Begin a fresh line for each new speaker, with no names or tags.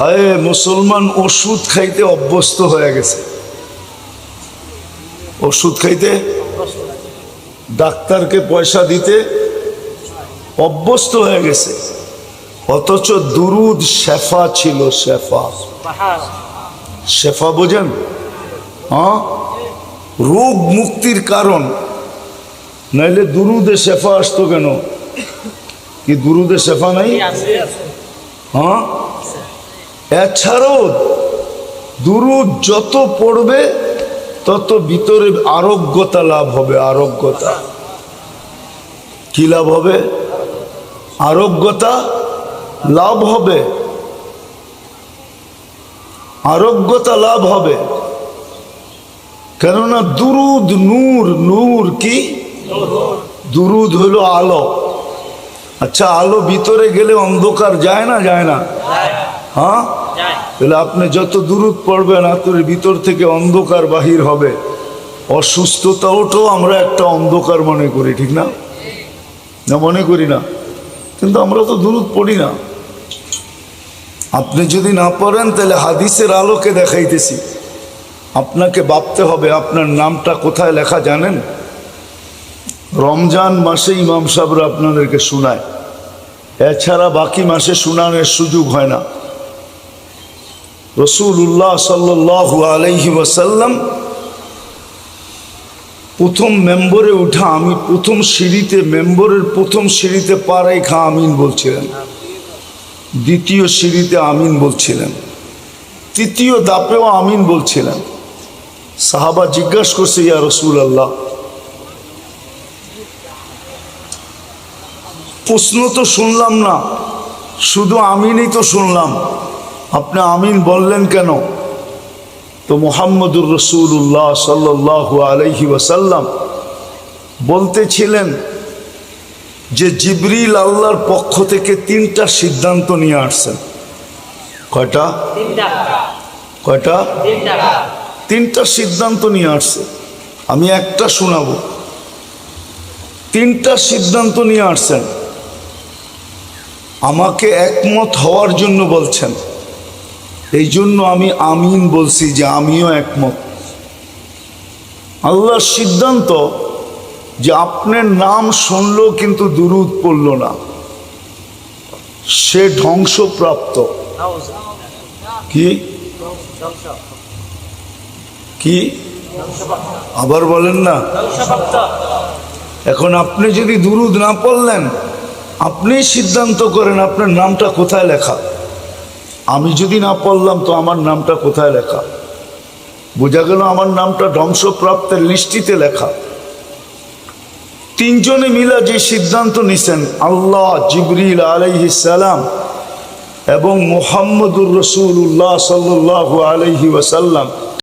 হায় মুসলমান ওষুধ খাইতে অভ্যস্ত হয়ে গেছে। ওষুধ খাইতে, ডাক্তারকে পয়সা দিতে অভ্যস্ত হয়ে গেছে। অথচ দুরুদ শেফা ছিল। শেফা, শেফা বোঝেন? হ্যাঁ, রোগ মুক্তির কারণ। নাইলে দুরুদে শেফা আসতো কেন? কি দুরুদে শেফা নাই? হ্যাঁ, এছাড়াও দুরুদ যত পড়বে তত ভিতরে আরোগ্যতা লাভ হবে। আরোগ্যতা কি লাভ হবে? আরোগ্যতা লাভ হবে। আরোগ্যতা লাভ হবে। কেননা দুরুদ নূর। নূর কি? দুরুদ হলো আলো। আচ্ছা, আলো ভিতরে গেলে অন্ধকার যায় না? যায় না? হ্যাঁ, তাহলে আপনি যত দুরুদ পড়বেন আপনার ভিতর থেকে অন্ধকার বাহির হবে। অসুস্থতাওটাও আমরা একটা অন্ধকার মনে করি, ঠিক না? না, মনে করি না? কিন্তু আমরা তো দুরুদ পড়ি না। আপনি যদি না পড়েন তাহলে হাদিসের আলোকে দেখাইতেছি। আপনাকে ভাবতে হবে আপনার নামটা কোথায় লেখা জানেন? রমজান মাসে ইমাম সাহেবরা আপনাদেরকে শোনায়, এছাড়া বাকি মাসে শোনানোর সুযোগ হয় না। রাসূলুল্লাহ সাল্লাল্লাহু আলাইহি ওয়াসাল্লাম প্রথম মেম্বরে উঠা, আমি প্রথম সিঁড়িতে, মেম্বরের প্রথম সিঁড়িতে পা রাইখা আমিন বলছিলেন, দ্বিতীয় সিঁড়িতে আমিন বলছিলেন, তৃতীয় দাপেও আমিন বলছিলেন। সাহাবা জিজ্ঞাসা করছে, ইয়া রাসূলুল্লাহ, প্রশ্ন তো শুনলাম না, শুধু আমিনই তো শুনলাম, আপনি আমিন বললেন কেন? তো মুহাম্মদুর রাসূলুল্লাহ সাল্লাল্লাহু আলাইহি ওয়াসাল্লাম বলতেছিলেন যে জিবরিল আল্লাহর পক্ষ থেকে 3টা সিদ্ধান্ত নিয়ে আসছেন। কয়টা? কয়টা? 3টা সিদ্ধান্ত নিয়ে আসছে। আমি একটা শোনাবো। 3টা সিদ্ধান্ত নিয়ে আসছেন, আমাকে একমত হওয়ার জন্য বলছেন। এই জন্য আমি আমিন বলছি যে আমিও একমত। আল্লাহর সিদ্ধান্ত যে আপনার নাম শুনলো কিন্তু দুরুদ পড়ল না, সে ধ্বংসপ্রাপ্ত। কি কি? আবার বলেন না। এখন আপনি যদি দুরুদ না পড়লেন, আপনি সিদ্ধান্ত করেন আপনার নামটা কোথায় লেখা। আমি যদি না পড়লাম তো আমার নামটা কোথায় লেখা? বোঝা গেল আমার নামটা ধ্বংসপ্রাপ্তের লিস্টিতে লেখা। 3 জনে মিলা যে সিদ্ধান্ত নিছেন, আল্লাহ, জিবরিল আলাইহিস সালাম এবং মুহাম্মদুর রাসূলুল্লাহ সাল্লাল্লাহু আলাইহি ওয়াসাল্লাম,